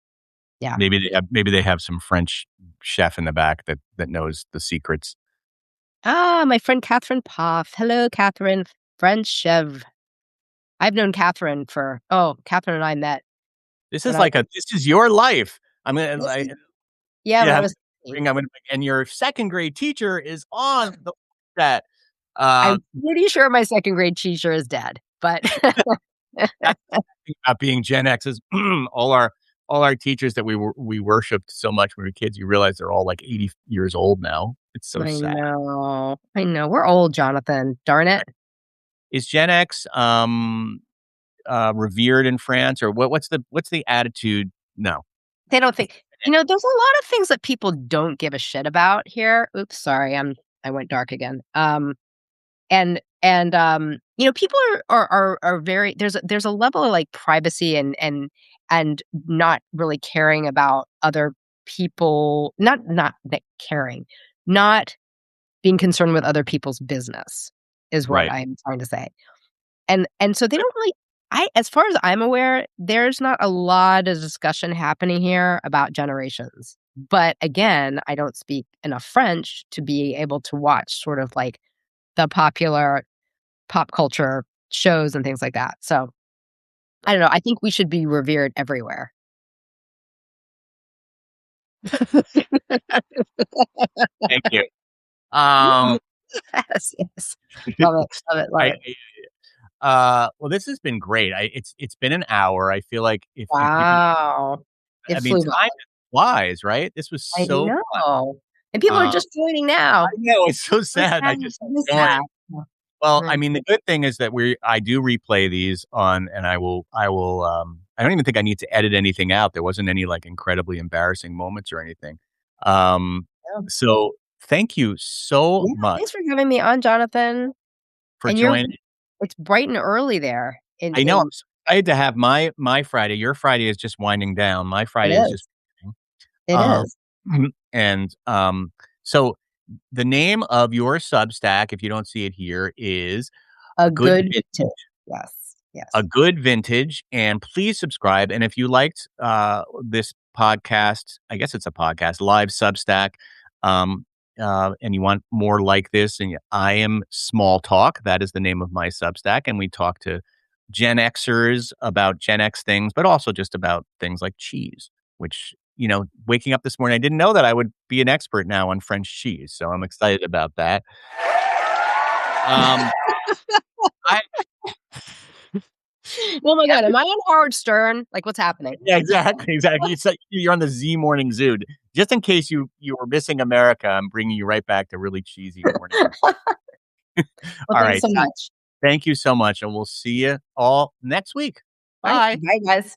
Yeah. maybe they have some French chef in the back that knows the secrets. Ah, my friend Catherine Poff. Hello, Catherine. French chef. I've known Catherine Catherine and I met This when is I like was this is your life. I'm gonna this like is yeah, when I yeah, was 8. I'm gonna and your second grade teacher is on the that. I'm Um, pretty sure my 2nd grade teacher is dead, but that's the thing about being Gen X is all our teachers that we worshipped so much when we were kids, you realize they're all like 80 years old now. It's so I sad. know. I know. We're old, Jonathan. Darn it. Is Gen X, revered in France, or what's the attitude? No. They don't think there's a lot of things that people don't give a shit about here. Oops, sorry, I went dark again. People are very there's a level of, like, privacy and not really caring about other people not that caring, not being concerned with other people's business is what Right. I'm trying to say. And so they don't really as far as I'm aware, there's not a lot of discussion happening here about generations. But again, I don't speak enough French to be able to watch sort of like the popular pop culture shows and things like that. So, I don't know, I think we should be revered everywhere. Thank you. Um, Yes, yes. Love it, love it, love I it. Well, this has been great. It's been an hour. I feel like if people, Wow. It I mean, flew by. time flies, right? This was I so know. And people are fun. just joining I now. know, it's so So sad. I sad, just so joined. sad. Well, I Right. mean, the good thing is that I do replay these on, and I don't even think I need to edit anything out. There wasn't any, like, incredibly embarrassing moments or anything. Um, Yeah. so thank you so Yeah, much thanks for having me on, Jonathan. for And joining. it's bright and early there I know, I'm in so excited to have my Friday. Your Friday is just winding down. My it Friday is is. just beginning. It Um, is. and, so the name of your Substack, if you don't see it here, is A Good good Vin tip. Yes, A yes. Good Vintage, and please subscribe, and if you liked, this podcast, I guess it's a podcast, live Substack, um, and you want more like this, and I am Small Talk, that is the name of my Substack, and we talk to Gen Xers about Gen X things, but also just about things like cheese, which, waking up this morning, I didn't know that I would be an expert now on French cheese, so I'm excited about that. Um, I Oh my god, am I on Howard Stern? Like, what's happening? Yeah, exactly, exactly. It's like you're on the Z Morning Zoo. Just in case you were missing America, I'm bringing you right back to really cheesy morning. Well, All thanks right. so much. Thank you so much, and we'll see you all next week. Alright, Bye. bye, guys.